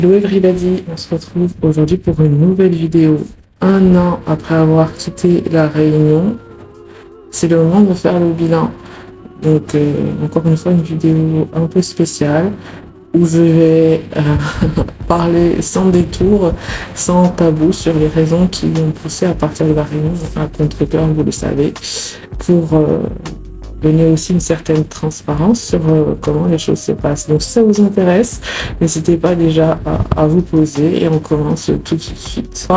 Hello everybody, on se retrouve aujourd'hui pour une nouvelle vidéo. Un an après avoir quitté la Réunion, c'est le moment de faire le bilan. Donc encore une fois une vidéo un peu spéciale où je vais parler sans détour, sans tabou sur les raisons qui m'ont poussé à partir de la Réunion à contre-cœur, vous le savez, pour donner aussi une certaine transparence sur comment les choses se passent. Donc si ça vous intéresse, n'hésitez pas déjà à vous poser et on commence tout de suite.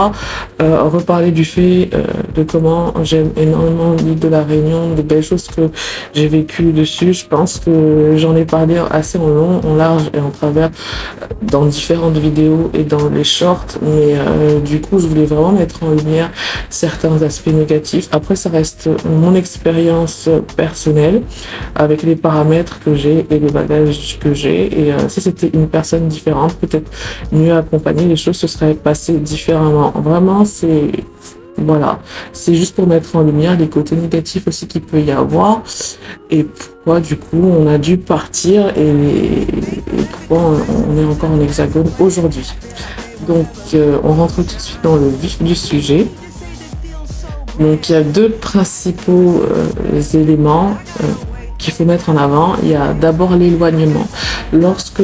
Reparler du fait de comment j'aime énormément l'île de la Réunion, de belles choses que j'ai vécues dessus. Je pense que j'en ai parlé assez en long, en large et en travers dans différentes vidéos et dans les shorts, mais du coup je voulais vraiment mettre en lumière certains aspects négatifs. Après ça reste mon expérience personnelle avec les paramètres que j'ai et les bagages que j'ai, et si c'était une personne différente, peut-être mieux accompagnée, les choses se seraient passées différemment. Vraiment voilà, c'est juste pour mettre en lumière les côtés négatifs aussi qu'il peut y avoir et pourquoi du coup on a dû partir et pourquoi on est encore en hexagone aujourd'hui. Donc on rentre tout de suite dans le vif du sujet. Donc il y a deux principaux éléments qu'il faut mettre en avant. Il y a d'abord l'éloignement. Lorsque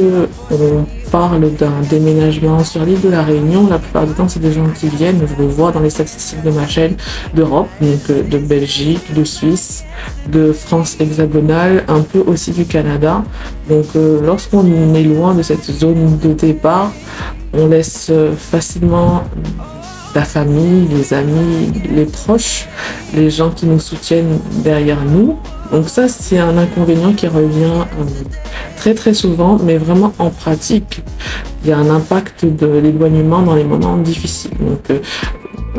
on parle d'un déménagement sur l'île de la Réunion, la plupart du temps c'est des gens qui viennent, je le vois dans les statistiques de ma chaîne, d'Europe, donc de Belgique, de Suisse, de France hexagonale, un peu aussi du Canada. Donc lorsqu'on est loin de cette zone de départ, on laisse facilement la famille, les amis, les proches, les gens qui nous soutiennent derrière nous. Donc ça, c'est un inconvénient qui revient très très souvent, mais vraiment en pratique, il y a un impact de l'éloignement dans les moments difficiles. Donc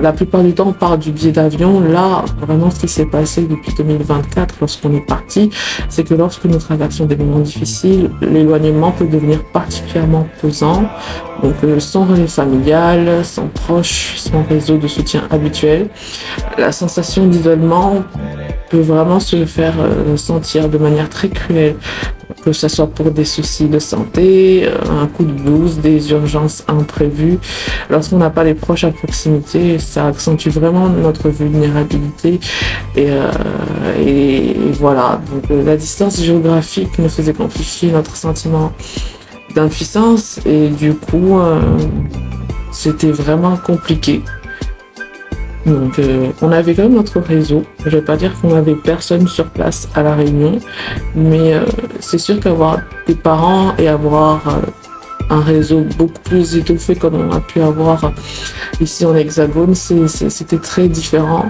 la plupart du temps, on parle du billet d'avion. Là, vraiment, ce qui s'est passé depuis 2024, lorsqu'on est parti, c'est que lorsque nous traversons des moments difficiles, l'éloignement peut devenir particulièrement pesant. Donc, sans relais familial, sans proches, sans réseau de soutien habituel, la sensation d'isolement peut vraiment se faire sentir de manière très cruelle, que ce soit pour des soucis de santé, un coup de blues, des urgences imprévues. Lorsqu'on n'a pas les proches à proximité, ça accentue vraiment notre vulnérabilité et voilà. Donc la distance géographique ne faisait qu'amplifier notre sentiment d'impuissance et du coup c'était vraiment compliqué. Donc on avait quand même notre réseau. Je vais pas dire qu'on avait personne sur place à la Réunion, mais c'est sûr qu'avoir des parents et avoir un réseau beaucoup plus étoffé comme on a pu avoir ici en Hexagone, c'était très différent.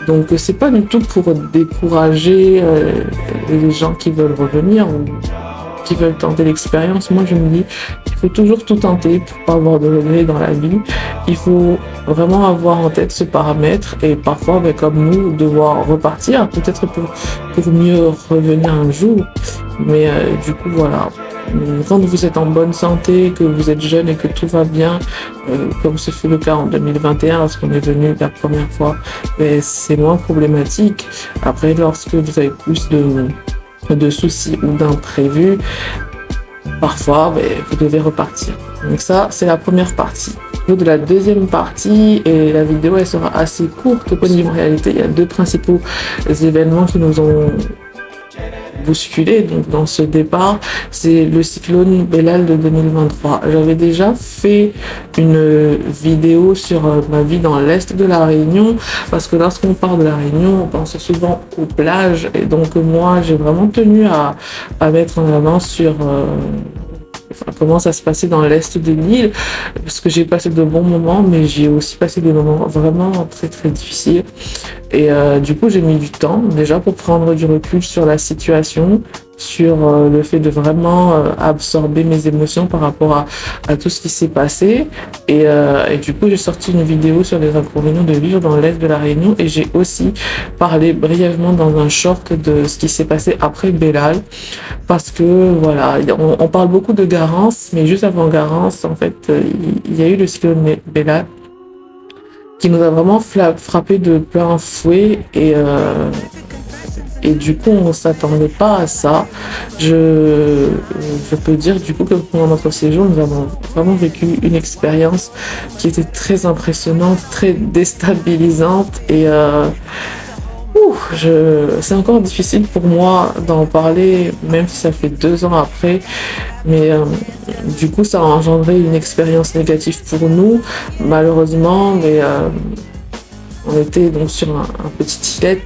Donc c'est pas du tout pour décourager les gens qui veulent revenir ou qui veulent tenter l'expérience. Moi je me dis il faut toujours tout tenter pour pas avoir de regrets dans la vie. Il faut vraiment avoir en tête ce paramètre et parfois comme nous devoir repartir peut-être pour mieux revenir un jour, mais du coup voilà, quand vous êtes en bonne santé, que vous êtes jeune et que tout va bien, comme ce fut le cas en 2021 lorsqu'on est venu la première fois, c'est moins problématique. Après lorsque vous avez plus de soucis ou d'imprévus, parfois vous devez repartir. Donc ça c'est la première partie. Au niveau de la deuxième partie, et la vidéo elle sera assez courte, au niveau en réalité il y a deux principaux événements qui nous ont bousculé donc dans ce départ. C'est le cyclone Belal de 2023. J'avais déjà fait une vidéo sur ma vie dans l'est de la Réunion, parce que lorsqu'on parle de la Réunion on pense souvent aux plages, et donc moi j'ai vraiment tenu à mettre en avant sur comment ça se passait dans l'est de l'île, parce que j'ai passé de bons moments, mais j'ai aussi passé des moments vraiment très très difficiles. Et du coup j'ai mis du temps déjà pour prendre du recul sur la situation, sur le fait de vraiment absorber mes émotions par rapport à tout ce qui s'est passé, et du coup j'ai sorti une vidéo sur les inconvénients de vivre dans l'est de la Réunion, et j'ai aussi parlé brièvement dans un short de ce qui s'est passé après Belal, parce que voilà, on parle beaucoup de Garance, mais juste avant Garance en fait il y a eu le cyclone Belal qui nous a vraiment frappé de plein fouet, et Et du coup, on ne s'attendait pas à ça. Je peux dire du coup que pendant notre séjour, nous avons vraiment vécu une expérience qui était très impressionnante, très déstabilisante c'est encore difficile pour moi d'en parler, même si ça fait 2 ans après. Mais du coup, ça a engendré une expérience négative pour nous, malheureusement. Mais on était donc sur un petit îlet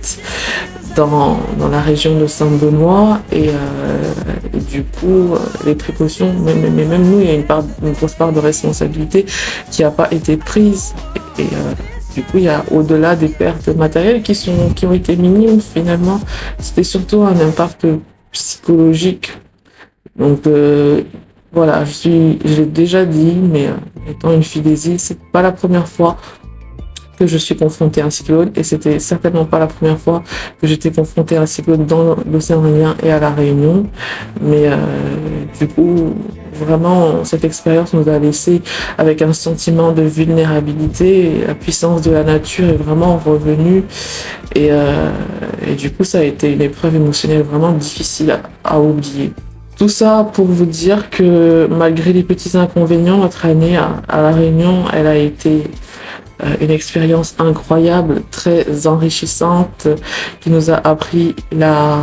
dans la région de Saint-Benoît et du coup les précautions, mais même nous, il y a une grosse part de responsabilité qui n'a pas été prise et du coup il y a au-delà des pertes matérielles qui ont été minimes finalement, c'était surtout un impact psychologique. Donc voilà, je l'ai déjà dit, mais étant une fille des îles, c'est pas la première fois que je suis confrontée à un cyclone et c'était certainement pas la première fois que j'étais confrontée à un cyclone dans l'océan Indien et à la Réunion. Mais du coup, vraiment, cette expérience nous a laissé avec un sentiment de vulnérabilité. La puissance de la nature est vraiment revenue et du coup, ça a été une épreuve émotionnelle vraiment difficile à oublier. Tout ça pour vous dire que malgré les petits inconvénients, notre année à La Réunion, elle a été une expérience incroyable, très enrichissante, qui nous a appris la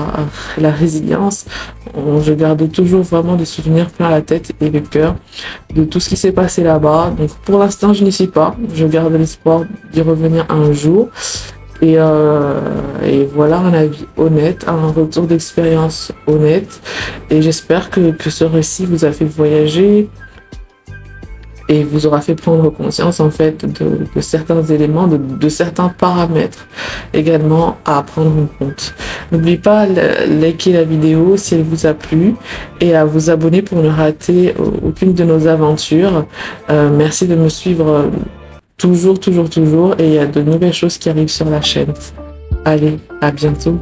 résilience. Je garde toujours vraiment des souvenirs plein la tête et le cœur de tout ce qui s'est passé là-bas. Donc pour l'instant, je n'y suis pas. Je garde l'espoir d'y revenir un jour. Et voilà un avis honnête, un retour d'expérience honnête. Et j'espère que ce récit vous a fait voyager et vous aura fait prendre conscience en fait de certains éléments, de certains paramètres également à prendre en compte. N'oubliez pas de liker la vidéo si elle vous a plu et à vous abonner pour ne rater aucune de nos aventures. Merci de me suivre toujours et il y a de nouvelles choses qui arrivent sur la chaîne. Allez, à bientôt.